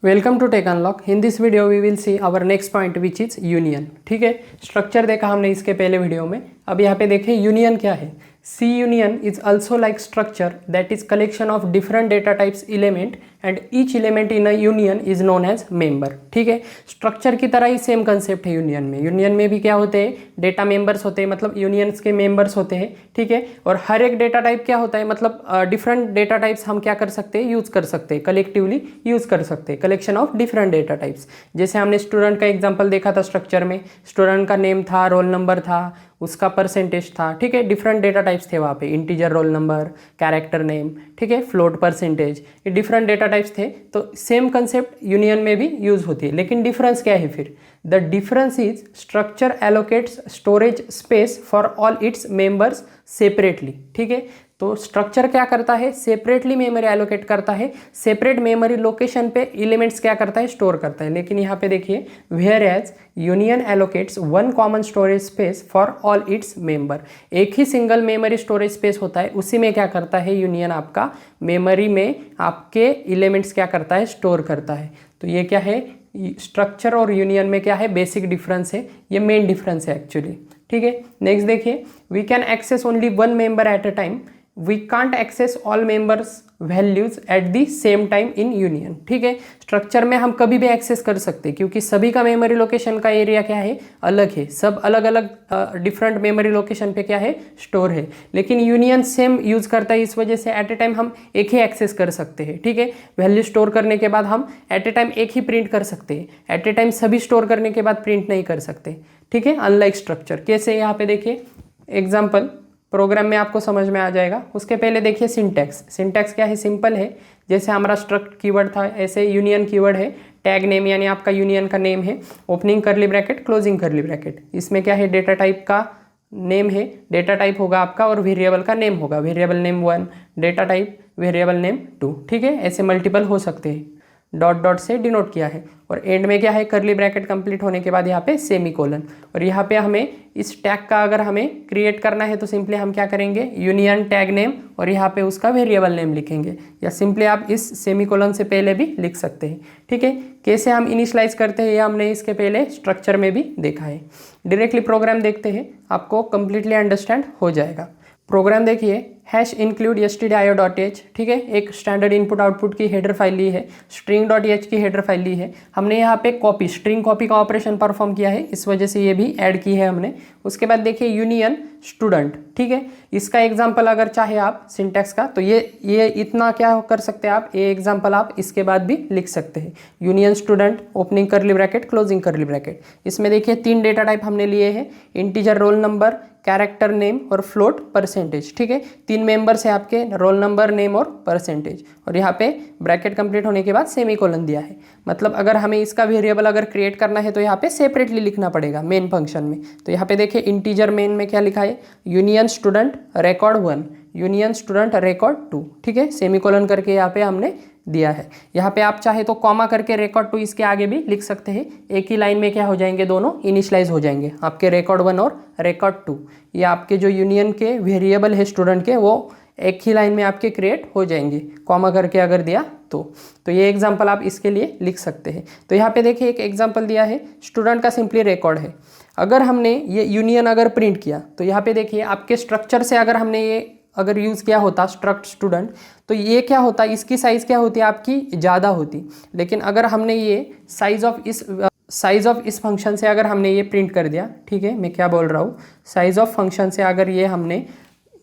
Welcome to tech unlock. In this video we will see our next point which is union. ठीक है, structure देखा हमने इसके पहले वीडियो में। अब यहाँ पे देखें यूनियन क्या है। C union is also like structure that is collection of different data types element and each element in a union is known as member. ठीक है, स्ट्रक्चर की तरह ही सेम कंसेप्ट है यूनियन में। यूनियन में भी क्या होते हैं, डेटा मेंबर्स होते हैं, मतलब यूनियंस के मेंबर्स होते हैं। ठीक है, और हर एक डेटा टाइप क्या होता है, मतलब डिफरेंट डेटा टाइप्स हम क्या कर सकते हैं, यूज कर सकते हैं, कलेक्टिवली यूज कर सकते हैं, collection of different data types. जैसे हमने स्टूडेंट का एग्जांपल देखा था स्ट्रक्चर में, स्टूडेंट का नेम था, रोल नंबर था, उसका परसेंटेज था। ठीक है, डिफरेंट डेटा टाइप्स थे वहाँ पे, integer roll number, character name, ठीक है, फ्लोट परसेंटेज, ये डिफरेंट डेटा टाइप्स थे। तो सेम कंसेप्ट यूनियन में भी यूज होती है, लेकिन डिफरेंस क्या है फिर? The difference is structure allocates storage space for all its members separately. ठीक है, तो स्ट्रक्चर क्या करता है, सेपरेटली मेमोरी एलोकेट करता है, सेपरेट मेमोरी लोकेशन पे एलिमेंट्स क्या करता है, स्टोर करता है। लेकिन यहाँ पे देखिए, where as union allocates one common storage space for all its member, एक ही सिंगल मेमोरी स्टोरेज स्पेस होता है, उसी में क्या करता है यूनियन, आपका मेमोरी में आपके एलिमेंट्स क्या करता है, स्टोर करता है। तो ये क्या है, स्ट्रक्चर और यूनियन में क्या है, बेसिक डिफरेंस है, ये मेन डिफरेंस है एक्चुअली। ठीक है, नेक्स्ट देखिए, we can access only one member at a time, we can't access all members values at the same time in union. ठीक है, स्ट्रक्चर में हम कभी भी एक्सेस कर सकते हैं, क्योंकि सभी का मेमोरी लोकेशन का एरिया क्या है, अलग है, सब अलग अलग डिफरेंट मेमोरी लोकेशन पे क्या है, स्टोर है। लेकिन यूनियन सेम यूज करता है, इस वजह से एट ए टाइम हम एक ही एक्सेस कर सकते हैं। ठीक है, वैल्यू स्टोर करने के बाद हम एट ए टाइम एक ही प्रिंट कर सकते हैं, एट ए टाइम सभी स्टोर करने के बाद प्रिंट नहीं कर सकते। ठीक है, अनलाइक स्ट्रक्चर। कैसे, यहाँ पे देखिए एग्जाम्पल, प्रोग्राम में आपको समझ में आ जाएगा। उसके पहले देखिए सिंटैक्स। सिंटैक्स क्या है, सिंपल है, जैसे हमारा स्ट्रक्ट कीवर्ड था ऐसे यूनियन कीवर्ड है। टैग नेम यानी आपका यूनियन का नेम है, ओपनिंग करली ब्रैकेट, क्लोजिंग करली ब्रैकेट। इसमें क्या है, डेटा टाइप का नेम है, डेटा टाइप होगा आपका, और वेरिएबल का नेम होगा, variable name 1, data type variable name 2। ठीक है, ऐसे मल्टीपल हो सकते हैं, डॉट डॉट से डिनोट किया है। और एंड में क्या है, करली ब्रैकेट कंप्लीट होने के बाद यहाँ पे सेमी कोलन। और यहाँ पे हमें इस टैग का अगर हमें क्रिएट करना है तो सिंपली हम क्या करेंगे, यूनियन टैग नेम, और यहाँ पे उसका वेरिएबल नेम लिखेंगे, या सिंपली आप इस सेमी कोलन से पहले भी लिख सकते हैं। ठीक है, कैसे हम इनिशलाइज करते हैं ये हमने इसके पहले स्ट्रक्चर में भी देखा है। डायरेक्टली प्रोग्राम देखते हैं, आपको कंप्लीटली अंडरस्टैंड हो जाएगा। प्रोग्राम देखिए, हैश इंक्लूड stdio.h। ठीक है, एक स्टैंडर्ड इनपुट आउटपुट की हेडर फाइल ली है, string.h की हेडर फाइल ली है, हमने यहाँ पे कॉपी, स्ट्रिंग कॉपी का ऑपरेशन परफॉर्म किया है, इस वजह से ये भी ऐड की है हमने। उसके बाद देखिए यूनियन स्टूडेंट। ठीक है, इसका एग्जाम्पल अगर चाहे आप सिंटैक्स का, तो ये इतना क्या कर सकते हैं आप, ये एग्जाम्पल आप इसके बाद भी लिख सकते हैं। यूनियन स्टूडेंट, ओपनिंग करली ब्रैकेट, क्लोजिंग करली ब्रैकेट। इसमें देखिए 3 डेटा टाइप हमने लिए हैं, integer roll number, character name और फ्लोट परसेंटेज। ठीक है, 3 मेंबर्स है आपके, रोल नंबर, नेम और परसेंटेज। और यहाँ पे ब्रैकेट कंप्लीट होने के बाद सेमी कोलन दिया है। मतलब अगर हमें इसका वेरिएबल अगर क्रिएट करना है तो यहाँ पे सेपरेटली लिखना पड़ेगा मेन फंक्शन में। तो यहाँ पे देखिए इंटीजर मेन में क्या लिखा है, union student record 1, union student record 2। ठीक है, सेमी कोलन करके यहाँ पे हमने दिया है। यहाँ पे आप चाहे तो कॉमा करके रिकॉर्ड 2 इसके आगे भी लिख सकते हैं, एक ही लाइन में क्या हो जाएंगे, दोनों इनिशलाइज हो जाएंगे, आपके रिकॉर्ड 1 और रिकॉर्ड 2। ये आपके जो यूनियन के वेरिएबल है स्टूडेंट के, वो एक ही लाइन में आपके क्रिएट हो जाएंगे, कॉमा करके अगर दिया तो ये एग्जांपल आप इसके लिए लिख सकते हैं। तो यहाँ पे देखिए एक एग्जांपल दिया है, स्टूडेंट का सिंपली रिकॉर्ड है। अगर हमने ये यूनियन अगर प्रिंट किया तो यहाँ पे देखिए आपके स्ट्रक्चर से अगर हमने ये अगर यूज़ किया होता स्ट्रक्ट स्टूडेंट, तो ये क्या होता, इसकी साइज़ क्या होती है आपकी, ज़्यादा होती। लेकिन अगर हमने ये साइज़ ऑफ इस फंक्शन से अगर हमने ये प्रिंट कर दिया, ठीक है, मैं क्या बोल रहा हूँ, साइज़ ऑफ फंक्शन से अगर ये हमने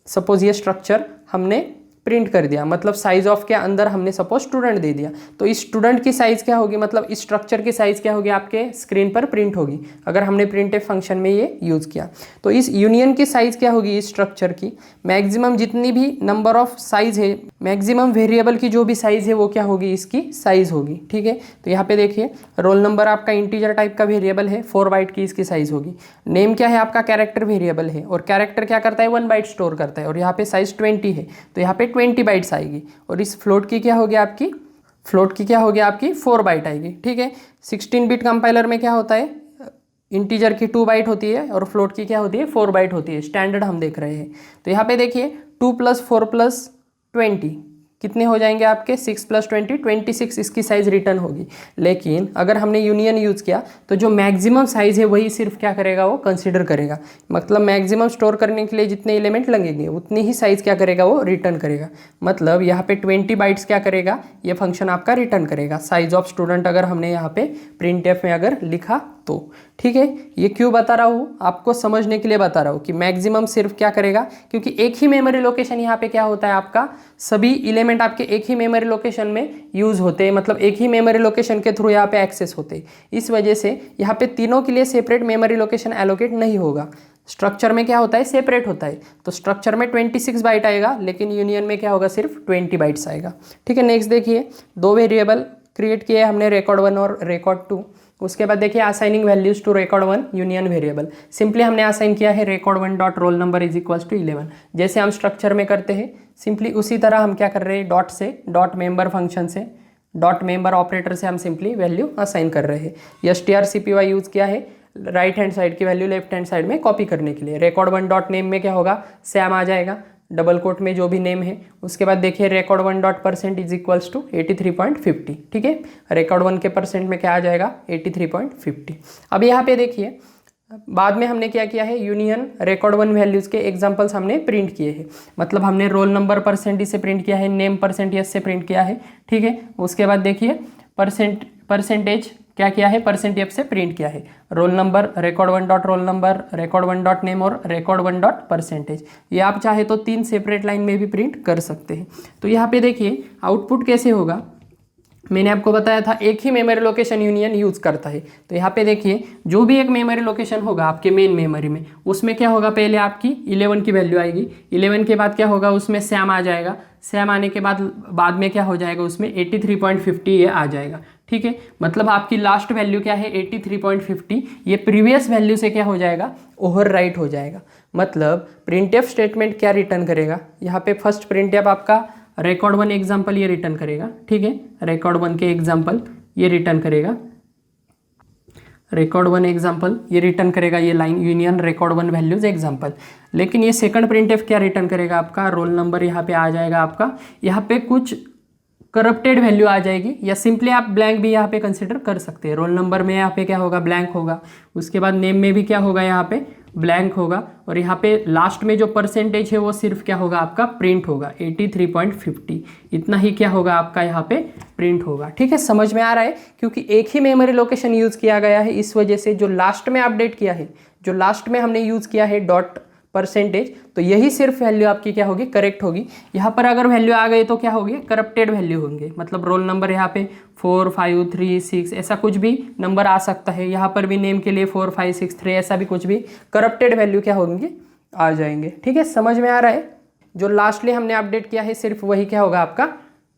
सपोज ये स्ट्रक्चर हमने प्रिंट कर दिया, मतलब साइज ऑफ के अंदर हमने सपोज स्टूडेंट दे दिया, तो इस स्टूडेंट की साइज क्या होगी, मतलब इस स्ट्रक्चर की साइज क्या होगी, आपके स्क्रीन पर प्रिंट होगी अगर हमने प्रिंटफ फंक्शन में ये यूज़ किया। तो इस यूनियन की साइज क्या होगी, इस स्ट्रक्चर की मैक्सिमम जितनी भी नंबर ऑफ साइज है, मैक्सिमम वेरिएबल की जो भी साइज है वो क्या होगी, इसकी साइज होगी। ठीक है, तो यहाँ पे देखिए रोल नंबर आपका इंटीजर टाइप का वेरिएबल है, 4 बाइट की इसकी साइज होगी। नेम क्या है आपका, कैरेक्टर वेरिएबल है, और कैरेक्टर क्या करता है, 1 बाइट स्टोर करता है, और यहाँ पे साइज 20 है, तो यहाँ पे 20 बाइट्स आएगी। और इस फ्लोट की क्या होगी आपकी, फ्लोट की क्या होगी आपकी, 4 बाइट आएगी। ठीक है, 16 बिट कंपाइलर में क्या होता है, इंटीजर की 2 बाइट होती है और फ्लोट की क्या होती है, 4 बाइट होती है, स्टैंडर्ड हम देख रहे हैं। तो यहाँ पे देखिए 2 + 4 + 20 कितने हो जाएंगे आपके 6 + 20 26 इसकी साइज़ रिटर्न होगी। लेकिन अगर हमने यूनियन यूज़ किया तो जो मैक्सिमम साइज़ है वही सिर्फ क्या करेगा, वो कंसिडर करेगा। मतलब मैक्सिमम स्टोर करने के लिए जितने एलिमेंट लगेंगे उतनी ही साइज़ क्या करेगा, वो रिटर्न करेगा। मतलब यहाँ पे 20 बाइट्स क्या करेगा, ये फंक्शन आपका रिटर्न करेगा साइज ऑफ स्टूडेंट अगर हमने यहाँ पे प्रिंटफ में अगर लिखा तो। ठीक है, ये क्यों बता रहा हूँ, आपको समझने के लिए बता रहा हूँ कि मैक्सिमम सिर्फ क्या करेगा, क्योंकि एक ही मेमोरी लोकेशन यहाँ पे क्या होता है, आपका सभी एलिमेंट आपके एक ही मेमोरी लोकेशन में यूज़ होते हैं। मतलब एक ही मेमोरी लोकेशन के थ्रू यहाँ पे एक्सेस होते हैं। इस वजह से यहाँ पे तीनों के लिए सेपरेट मेमोरी लोकेशन एलोकेट नहीं होगा। स्ट्रक्चर में क्या होता है, सेपरेट होता है। तो स्ट्रक्चर में 26 बाइट आएगा, लेकिन यूनियन में क्या होगा, सिर्फ 20 बाइट्स आएगा। ठीक है, नेक्स्ट देखिए, दो वेरिएबल क्रिएट किए हमने, record 1 और record 2। उसके बाद देखिए assigning values to record 1 union variable. Simply हमने असाइन किया है record 1 dot roll number is equals to 11। जैसे हम स्ट्रक्चर में करते हैं सिंपली उसी तरह हम क्या कर रहे हैं, डॉट से, डॉट मेंबर फंक्शन से, डॉट मेंबर ऑपरेटर से हम सिंपली वैल्यू असाइन कर रहे हैं। strcpy यूज़ किया है राइट हैंड साइड की वैल्यू लेफ्ट हैंड साइड में कॉपी करने के लिए। record 1 डॉट नेम में क्या होगा, सैम आ जाएगा, डबल कोट में जो भी नेम है। उसके बाद देखिए record 1 dot percent is equals to 83.50। ठीक है, record 1 के परसेंट में क्या आ जाएगा, 83.50। अब यहाँ पे देखिए बाद में हमने क्या किया है, यूनियन record 1 वैल्यूज़ के एग्जांपल्स हमने प्रिंट किए हैं। मतलब हमने रोल नंबर परसेंट से प्रिंट किया है, नेम परसेंट यस से प्रिंट किया है। ठीक है, उसके बाद देखिए परसेंटेज क्या किया है, परसेंट एफ से प्रिंट किया है। Roll number record 1 dot roll number, record 1 dot name और record 1 डॉट परसेंटेज। ये आप चाहे तो 3 सेपरेट लाइन में भी प्रिंट कर सकते हैं। तो यहाँ पे देखिए आउटपुट कैसे होगा, मैंने आपको बताया था एक ही मेमोरी लोकेशन यूनियन यूज़ करता है। तो यहाँ पे देखिए जो भी एक मेमोरी लोकेशन होगा आपके मेन मेमोरी में, उसमें क्या होगा, पहले आपकी 11 की वैल्यू आएगी। 11 के बाद क्या होगा, उसमें सैम आ जाएगा। सैम आने के बाद में क्या हो जाएगा, उसमें 83.50 ये आ जाएगा। ठीक है, मतलब आपकी लास्ट वैल्यू क्या है, 83.50। ये प्रीवियस वैल्यू से क्या हो जाएगा, ओवरराइट हो जाएगा। मतलब प्रिंटफ स्टेटमेंट क्या रिटर्न करेगा, यहाँ पे फर्स्ट प्रिंटफ आपका record 1 एग्जाम्पल ये रिटर्न करेगा। ठीक है, record 1 के एग्जाम्पल ये रिटर्न करेगा, record 1 एग्जाम्पल ये रिटर्न करेगा, ये line union record 1 values example. लेकिन ये सेकंड प्रिंटफ क्या रिटर्न करेगा, आपका रोल नंबर यहाँ पे आ जाएगा आपका, यहाँ पे कुछ करप्टेड वैल्यू आ जाएगी, या सिंपली आप ब्लैंक भी यहाँ पे कंसिडर कर सकते हैं। रोल नंबर में यहाँ पे क्या होगा, ब्लैंक होगा। उसके बाद नेम में भी क्या होगा, यहाँ पे ब्लैंक होगा। और यहाँ पे लास्ट में जो परसेंटेज है वो सिर्फ क्या होगा, आपका प्रिंट होगा 83.50। इतना ही क्या होगा आपका यहाँ पे प्रिंट होगा। ठीक है, समझ में आ रहा है, क्योंकि एक ही मेमोरी लोकेशन यूज़ किया गया है, इस वजह से जो लास्ट में अपडेट किया है, जो लास्ट में हमने यूज़ किया है डॉट परसेंटेज, तो यही सिर्फ वैल्यू आपकी क्या होगी, करेक्ट होगी। यहाँ पर अगर वैल्यू आ गई तो क्या होगी, करप्टेड वैल्यू होंगे। मतलब रोल नंबर यहाँ पे 4 5 3 6 ऐसा कुछ भी नंबर आ सकता है। यहाँ पर भी नेम के लिए 4 5 6 3 ऐसा भी कुछ भी करप्टेड वैल्यू क्या होंगे, आ जाएंगे। ठीक है, समझ में आ रहा है, जो लास्टली हमने अपडेट किया है सिर्फ वही क्या होगा, आपका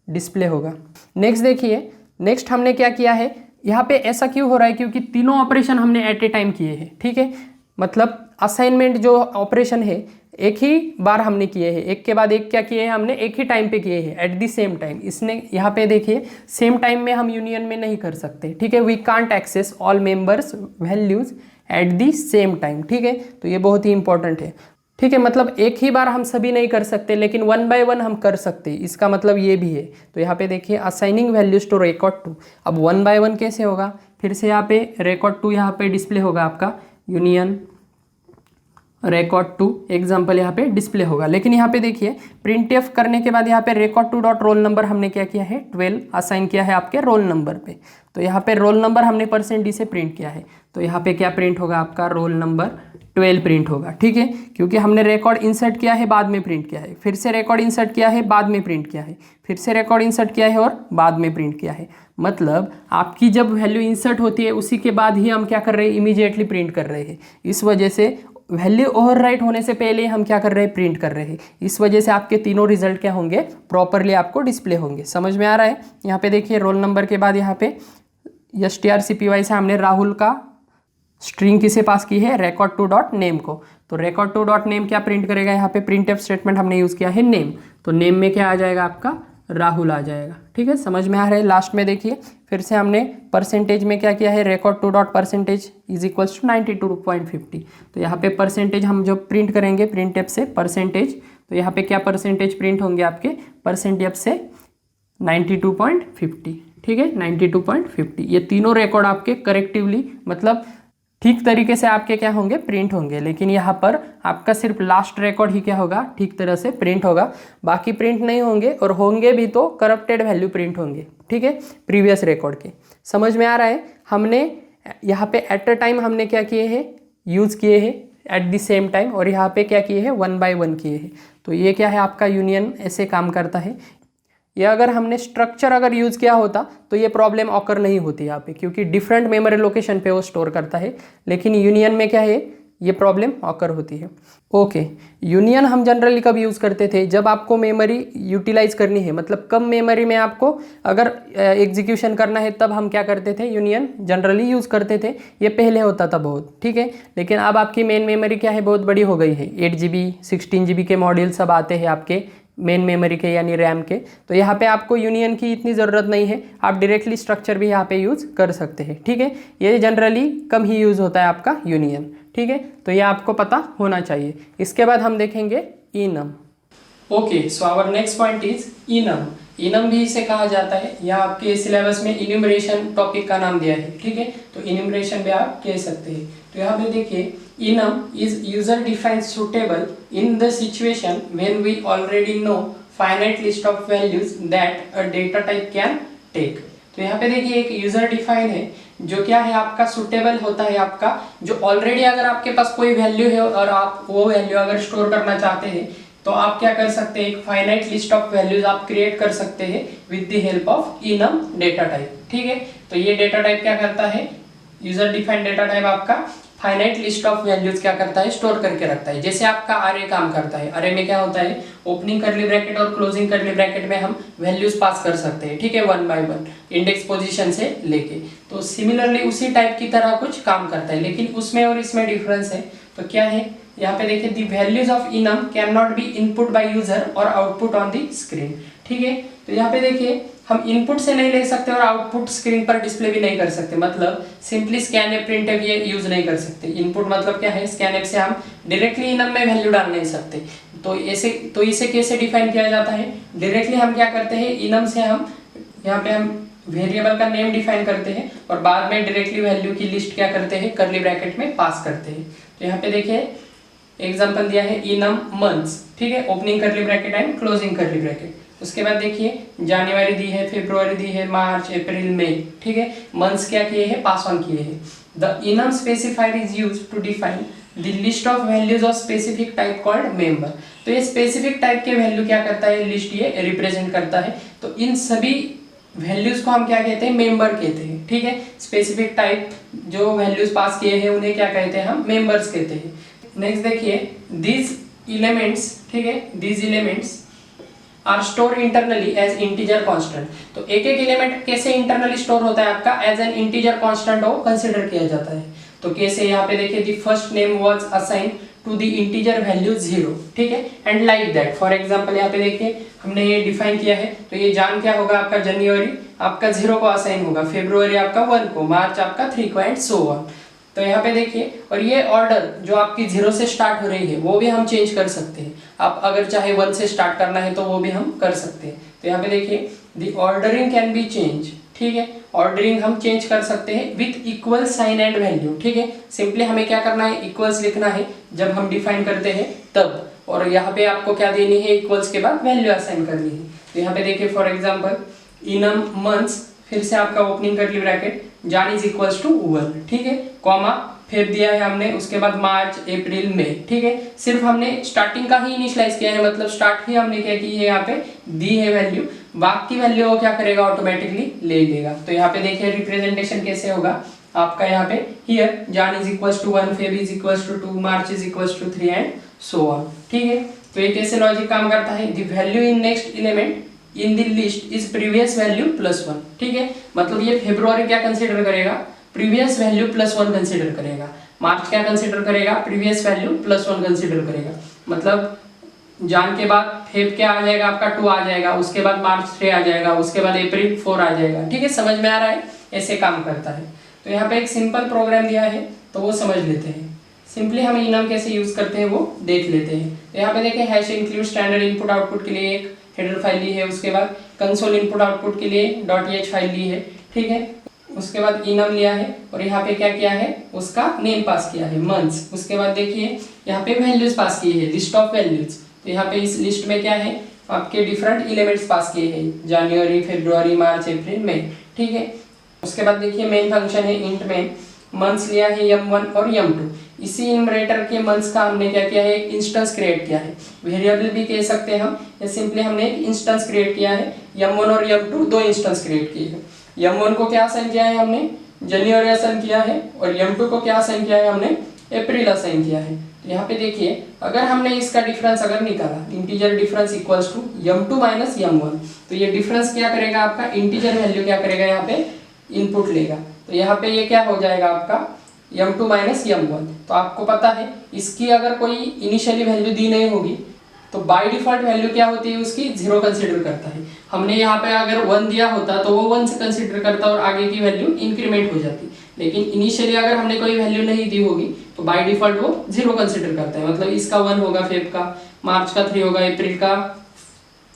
डिस्प्ले होगा। नेक्स्ट देखिए, नेक्स्ट हमने क्या किया है, यहाँ पे ऐसा क्यों हो रहा है, क्योंकि तीनों ऑपरेशन हमने एट ए टाइम किए हैं। ठीक है, मतलब असाइनमेंट जो ऑपरेशन है एक ही बार हमने किए हैं, एक के बाद एक क्या किए हैं हमने, एक ही टाइम पे किए हैं, एट द सेम टाइम। इसने यहाँ पे देखिए सेम टाइम में हम यूनियन में नहीं कर सकते। ठीक है, we can't access all members values at the same time. ठीक है, तो ये बहुत ही इंपॉर्टेंट है। ठीक है, मतलब एक ही बार हम सभी नहीं कर सकते, लेकिन 1 बाय 1 हम कर सकते हैं, इसका मतलब ये भी है। तो यहाँ पे देखिए असाइनिंग वैल्यूज टू record 2। अब 1 बाय 1 कैसे होगा, फिर से यहाँ पे record 2 यहाँ पे डिस्प्ले होगा आपका, यूनियन record 2 एग्जाम्पल यहाँ पे डिस्प्ले होगा। लेकिन यहाँ पे देखिए प्रिंटफ करने के बाद यहाँ पे record 2 डॉट रोल नंबर हमने क्या किया है, 12 असाइन किया है आपके रोल नंबर पे। तो यहाँ पे रोल नंबर हमने %d से प्रिंट किया है, तो यहाँ पे क्या प्रिंट होगा, आपका रोल नंबर 12 प्रिंट होगा। ठीक है, क्योंकि हमने रिकॉर्ड इंसर्ट किया है, बाद में प्रिंट किया है, फिर से रिकॉर्ड इंसर्ट किया है, बाद में प्रिंट किया है, फिर से रिकॉर्ड इंसर्ट किया है और बाद में प्रिंट किया है। मतलब आपकी जब वैल्यू इंसर्ट होती है उसी के बाद ही हम क्या कर रहे हैं, इमीडिएटली प्रिंट कर रहे हैं। इस वजह से वैल्यू ओवरराइट होने से पहले हम क्या कर रहे हैं, प्रिंट कर रहे हैं। इस वजह से आपके तीनों रिजल्ट क्या होंगे, प्रॉपरली आपको डिस्प्ले होंगे। समझ में आ रहा है। यहाँ पे देखिए रोल नंबर के बाद यहाँ पे strcpy से हमने राहुल का स्ट्रिंग किसे पास की है, record 2 डॉट नेम को। तो record 2 डॉट नेम क्या प्रिंट करेगा, यहाँ पे प्रिंटफ स्टेटमेंट हमने यूज़ किया है नेम, तो नेम में क्या आ जाएगा, आपका राहुल आ जाएगा। ठीक है, समझ में आ रहा है। लास्ट में देखिए फिर से हमने परसेंटेज में क्या किया है, record 2 dot percentage is equals to 92.50। तो यहाँ पे परसेंटेज हम जब प्रिंट करेंगे प्रिंटफ से परसेंटेज, तो यहाँ पे क्या परसेंटेज प्रिंट होंगे आपके, परसेंटेज से 92.50, ठीक है 92.50। ये तीनों रिकॉर्ड आपके करेक्टिवली मतलब ठीक तरीके से आपके क्या होंगे, प्रिंट होंगे। लेकिन यहाँ पर आपका सिर्फ लास्ट रिकॉर्ड ही क्या होगा, ठीक तरह से प्रिंट होगा, बाकी प्रिंट नहीं होंगे, और होंगे भी तो करप्टेड वैल्यू प्रिंट होंगे, ठीक है, प्रीवियस रिकॉर्ड के। समझ में आ रहा है? हमने यहाँ पे एट अ टाइम हमने क्या किए हैं, यूज़ किए हैं एट द सेम टाइम, और यहाँ पे क्या किए हैं, 1 by 1 किए हैं। तो ये क्या है, आपका यूनियन ऐसे काम करता है। ये अगर हमने स्ट्रक्चर अगर यूज़ किया होता तो ये प्रॉब्लम ऑकर नहीं होती यहाँ पे, क्योंकि डिफरेंट मेमोरी लोकेशन पे वो स्टोर करता है। लेकिन यूनियन में क्या है, ये प्रॉब्लम ऑकर होती है। ओके, यूनियन हम जनरली कब यूज़ करते थे, जब आपको मेमोरी यूटिलाइज करनी है, मतलब कम मेमोरी में आपको अगर एग्जीक्यूशन करना है, तब हम क्या करते थे, यूनियन जनरली यूज़ करते थे। ये पहले होता था बहुत, ठीक है। लेकिन अब आपकी मेन मेमोरी क्या है, बहुत बड़ी हो गई है, 8 GB 16 GB के मॉड्यूल सब आते हैं आपके मेन मेमोरी के यानी रैम के। तो यहाँ पे आपको यूनियन की इतनी ज़रूरत नहीं है, आप डायरेक्टली स्ट्रक्चर भी यहाँ पे यूज़ कर सकते हैं, ठीक है। ये जनरली कम ही यूज़ होता है आपका यूनियन, ठीक है। तो ये आपको पता होना चाहिए। इसके बाद हम देखेंगे enum. Okay, so our next point is enum. Enum भी इसे कहा जाता है, या आपके सिलेबस में इन्यूमरेशन टॉपिक का नाम दिया है, ठीक है। तो इन्यूमरेशन भी आप कह सकते हैं। तो यहाँ पे देखिए, enum is user defined suitable in the situation when we already know finite list of values that a data type can take। तो यहाँ पे देखिए एक यूजर डिफाइन है जो क्या है आपका सुटेबल होता है, आपका जो ऑलरेडी अगर आपके पास कोई वैल्यू है और आप वो वैल्यू अगर स्टोर करना चाहते हैं, तो आप क्या कर सकते हैं, एक फाइनाइट लिस्ट ऑफ वैल्यूज आप क्रिएट कर सकते हैं with the help of enum data type, ठीक है। तो ये डेटा टाइप क्या करता है, यूजर डिफाइंड डेटा टाइप आपका फाइनाइट लिस्ट ऑफ वैल्यूज क्या करता है, स्टोर करके रखता है। जैसे आपका अरे काम करता है, अरे में क्या होता है, ओपनिंग करली ब्रैकेट और क्लोजिंग करली ब्रैकेट में हम वैल्यूज पास कर सकते हैं, ठीक है, 1 by 1 इंडेक्स पोजीशन से लेके। तो सिमिलरली उसी टाइप की तरह कुछ काम करता है, लेकिन उसमें और इसमें डिफरेंस है। तो क्या है, यहाँ पे देखिए, the values of enum can not be input by user और आउटपुट ऑन द स्क्रीन, ठीक है। तो यहाँ पे देखिए, हम इनपुट से नहीं ले सकते और आउटपुट स्क्रीन पर डिस्प्ले भी नहीं कर सकते, मतलब सिंपली स्कैनएफ प्रिंटएफ ये यूज नहीं कर सकते। इनपुट मतलब क्या है, स्कैनएफ से हम डायरेक्टली इनम में वैल्यू डाल नहीं सकते। तो इसे कैसे डिफाइन किया जाता है, डायरेक्टली हम क्या करते हैं, इनम से हम यहाँ पे हम वेरिएबल का नेम डिफाइन करते हैं और बाद में डायरेक्टली वैल्यू की लिस्ट क्या करते हैं, करली ब्रैकेट में पास करते हैं। तो यहाँ पे देखिए एग्जाम्पल दिया है इनम मंथ्स, ठीक है, ओपनिंग करली ब्रैकेट एंड क्लोजिंग करली ब्रैकेट। उसके बाद देखिए जनवरी दी है, फरवरी दी है, मार्च, अप्रैल, मई, ठीक है, मंथ्स क्या किए हैं, पास ऑन किए हैं। The enum specifier is used to define the list of values of specific type called member. तो ये स्पेसिफिक टाइप के वैल्यू क्या करता है, लिस्ट ये रिप्रेजेंट करता है। तो इन सभी वैल्यूज को हम क्या कहते हैं, मेंबर कहते हैं, ठीक है। स्पेसिफिक टाइप जो वैल्यूज पास किए हैं उन्हें क्या कहते हैं, हम मेंबर्स कहते हैं। नेक्स्ट देखिए, these elements, ठीक है, these elements are store internally as integer constant. तो एक एक एलिमेंट कैसे इंटरनली स्टोर होता है आपका, एज एन इंटीजर कांस्टेंट वो कंसीडर किया जाता है। तो कैसे, यहाँ पे देखिए, the first name was assign to the integer value 0, ठीक है, and like that. For example यहाँ पे देखिए हमने ये डिफाइन किया है, तो ये जान क्या होगा आपका, जनवरी आपका 0 को असाइन होगा, फरवरी आपका 1 को, मार्च आपका 3 को, एंड सो ऑन। तो यहाँ पे देखिए, और ये ऑर्डर जो आपकी 0 से स्टार्ट हो रही है वो भी हम चेंज कर सकते हैं। आप अगर चाहे 1 से स्टार्ट करना है तो वो भी हम कर सकते हैं। तो यहाँ पे देखिए, the ordering can be change, ठीक है, ऑर्डरिंग हम चेंज कर सकते हैं with equal sign and value, ठीक है। सिंपली हमें क्या करना है, इक्वल्स लिखना है जब हम डिफाइन करते हैं तब, और यहाँ पे आपको क्या देनी है, इक्वल्स के बाद वैल्यू असाइन करनी है। तो यहाँ पे देखिए फॉर एग्जाम्पल इनम मंथ्स, फिर से आपका ओपनिंग करली ब्रैकेट, जान इज इक्वल्स टू 1, ठीक है, कॉमा फिर दिया है हमने, उसके बाद मार्च, अप्रैल, मई, ठीक है। सिर्फ हमने स्टार्टिंग का ही इनिशियलाइज किया है, मतलब स्टार्ट ही हमने क्या की है, यहाँ पे दी है वैल्यू, बाकी वैल्यू वो क्या करेगा, ऑटोमेटिकली ले लेगा। तो यहाँ पे देखिए रिप्रेजेंटेशन कैसे होगा आपका, यहाँ पे here Jan is equals to 1, Feb is equals to 2, March is equals to 3 and so on, ठीक है। तो ये कैसे लॉजिक काम करता है, the value in next element in the list is previous value plus 1, ठीक है। मतलब ये फरवरी क्या कंसीडर करेगा, प्रीवियस वैल्यू प्लस 1 कंसीडर करेगा। मार्च क्या कंसीडर करेगा, प्रीवियस वैल्यू प्लस 1 कंसीडर करेगा। मतलब जान के बाद फेब क्या आ जाएगा आपका 2 आ जाएगा, उसके बाद मार्च 3 आ जाएगा, उसके बाद अप्रैल 4 आ जाएगा, ठीक है। समझ में आ रहा है, ऐसे काम करता है। तो यहाँ पे एक सिंपल प्रोग्राम दिया है तो वो समझ लेते हैं। सिंपली हम इनम कैसे यूज करते हैं वो देख लेते हैं। तो यहाँ पे देखें hash include standard input output के लिए एक हेडर फाइल ली है, उसके बाद कंसोल इनपुट आउटपुट के लिए .h फाइल ली है, ठीक है। उसके बाद इनम लिया है और यहाँ पे क्या किया है, उसका नेम पास किया है मंथ्स। उसके बाद देखिए यहाँ पे वैल्यूज पास की है, लिस्ट ऑफ वैल्यूज। तो यहाँ पे इस लिस्ट में क्या है, आपके डिफरेंट एलिमेंट्स पास किए हैं, जनवरी, फरवरी, मार्च, अप्रैल, मई, ठीक है। उसके बाद देखिए मेन फंक्शन है इंट में, मंथ्स लिया है m1 और m2। इसी इनमरेटर के मंथ्स का हमने क्या किया है, एक इंस्टेंस क्रिएट किया है, वेरिएबल भी कह सकते हैं हम, या सिंपली हमने एक इंस्टेंस क्रिएट किया है। m1 और m2 दो इंस्टेंस क्रिएट किए हैं। m1 को क्या असाइन किया है हमने, जनवरी असाइन किया है, और m2 को क्या असाइन किया है हमने, अप्रैल असाइन किया है। तो यहाँ पे देखिए अगर हमने इसका डिफरेंस अगर निकाला, integer difference equals to m2 minus m1, तो ये डिफरेंस क्या करेगा, आपका इंटीजर वैल्यू क्या करेगा, यहाँ पे इनपुट लेगा। तो यहाँ पे ये क्या हो जाएगा आपका m2 माइनस m1। तो आपको पता है इसकी अगर कोई इनिशियली वैल्यू दी नहीं होगी तो बाय डिफॉल्ट वैल्यू क्या होती है उसकी, 0 कंसीडर करता है। हमने यहाँ पे अगर 1 दिया होता तो वो 1 से कंसीडर करता और आगे की वैल्यू इंक्रीमेंट हो जाती। लेकिन इनिशियली अगर हमने कोई वैल्यू नहीं दी होगी तो बाय डिफॉल्ट वो 0 कंसीडर करता है। मतलब इसका 1 होगा, फेब का, मार्च का 3 होगा, अप्रैल का,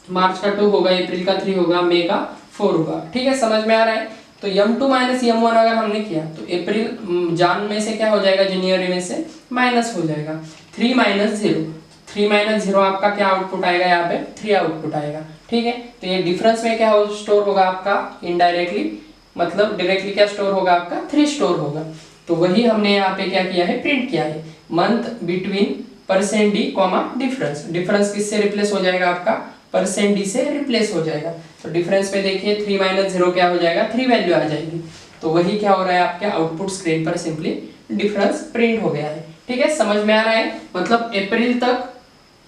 मार्च का 2 होगा, अप्रैल का 3 होगा, मई का 4 होगा, ठीक है। समझ में आ रहा है। तो m2 माइनस m1 अगर हमने किया तो अप्रैल जान में से क्या हो जाएगा, जनवरी में से माइनस हो जाएगा। 3 माइनस 0, 3 माइनस 0 आपका क्या आउटपुट आएगा, यहाँ पे 3 आउटपुट आएगा, ठीक है। तो ये डिफरेंस में क्या स्टोर होगा आपका, इनडायरेक्टली, मतलब डायरेक्टली क्या स्टोर होगा आपका, 3 स्टोर होगा। तो वही हमने यहाँ पे क्या किया है, प्रिंट किया है, month between %d comma difference. Difference किससे रिप्लेस हो जाएगा आपका, %d से रिप्लेस हो जाएगा। तो डिफरेंस पे देखिए 3 माइनस 0 क्या हो जाएगा, 3 वैल्यू आ जाएगी। तो वही क्या हो रहा है आपके आउटपुट स्क्रीन पर, सिंपली डिफरेंस प्रिंट हो गया है, ठीक है। समझ में आ रहा है। मतलब अप्रैल तक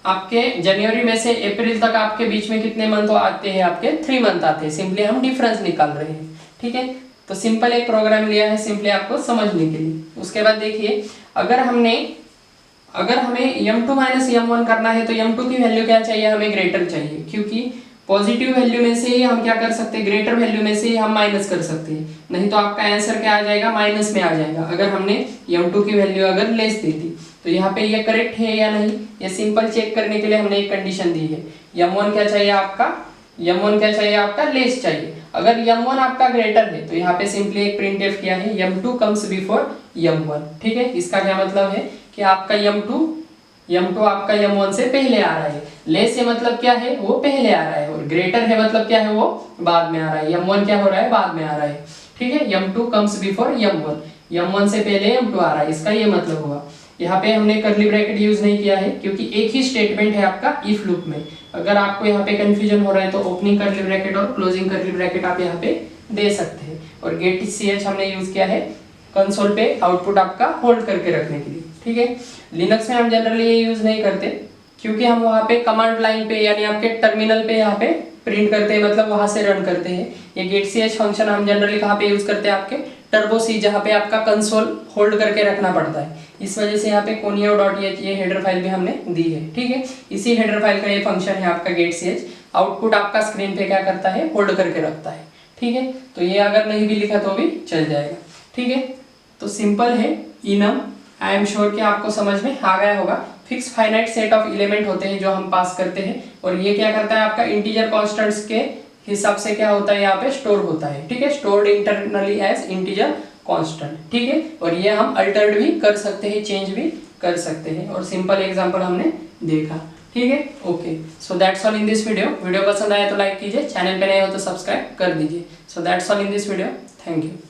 आपके, जनवरी में से अप्रैल तक आपके बीच में कितने मंथ आते हैं, आपके 3 मंथ आते हैं। सिंपली हम डिफरेंस निकाल रहे हैं, ठीक है। तो सिंपल एक प्रोग्राम लिया है सिंपली आपको समझने के लिए। उसके बाद देखिए अगर हमें m2 माइनस m1 करना है तो m2 की वैल्यू क्या चाहिए, हमें ग्रेटर चाहिए, क्योंकि पॉजिटिव वैल्यू में से हम क्या कर सकते हैं, ग्रेटर वैल्यू में से हम माइनस कर सकते हैं। नहीं तो आपका आंसर क्या आ जाएगा, माइनस में आ जाएगा अगर हमने m2 की वैल्यू अगर लेस दी थी। तो यहाँ पे ये करेक्ट है या नहीं, ये सिंपल चेक करने के लिए हमने एक कंडीशन दी है। m1 क्या चाहिए आपका, लेस चाहिए। अगर m1 आपका ग्रेटर है तो यहाँ पे सिंपली एक प्रिंटफ किया है, m2 कम्स बिफोर m1, ठीक है। इसका क्या मतलब है कि आपका m2 आपका m1 से पहले आ रहा है। लेस से मतलब क्या है, वो पहले आ रहा है, और ग्रेटर है मतलब क्या है, वो बाद में आ रहा है। m1 क्या हो रहा है, बाद में आ रहा है, ठीक है। m2 कम्स बिफोर m1 से पहले m2 आ रहा है, इसका ये मतलब हुआ। यहाँ पे हमने कर्ली ब्रैकेट यूज नहीं किया है क्योंकि एक ही स्टेटमेंट है आपका इफ लूप में। अगर आपको यहाँ पे कंफ्यूजन हो रहा है तो ओपनिंग कर्ली ब्रैकेट और क्लोजिंग कर्ली ब्रैकेट आप यहाँ पे दे सकते हैं। और गेट ch हमने यूज किया है कंसोल पे आउटपुट आपका होल्ड करके रखने के लिए, ठीक है। लिनक्स में हम जनरली ये यूज नहीं करते क्योंकि हम वहाँ पे कमांड लाइन पे यानी आपके टर्मिनल पे यहाँ पे प्रिंट करते हैं, मतलब वहां से रन करते हैं। ये गेट ch फंक्शन हम जनरली कहाँ पे यूज करते हैं, आपके टर्बो सी, जहाँ पे आपका कंसोल होल्ड करके रखना पड़ता है। इस वजह से यहाँ पे conio.h ये हेडर फाइल भी हमने दी है, ठीक है। इसी हेडर फाइल का ये फंक्शन है आपका गेट ch। आउटपुट आपका स्क्रीन पे क्या करता है, होल्ड करके रखता है, ठीक है। तो ये अगर नहीं भी लिखा तो भी चल जाएगा, ठीक है। तो सिंपल है इनम। आई एम श्योर कि आपको समझ में आ गया होगा। Fix finite set of element होते हैं जो हम पास करते हैं, और ये क्या करता है आपका इंटीजर कॉन्स्टेंट्स के हिसाब से क्या होता है, यहाँ पे स्टोर होता है, ठीक है। Stored internally as integer constant, ठीक है। और ये हम अल्टर्ड भी कर सकते हैं, चेंज भी कर सकते हैं, और सिंपल एग्जांपल हमने देखा, ठीक है। Okay, so that's all in this video पसंद आया तो लाइक कीजिए, चैनल पे नए हो तो सब्सक्राइब कर दीजिए। So that's all in this video, thank you.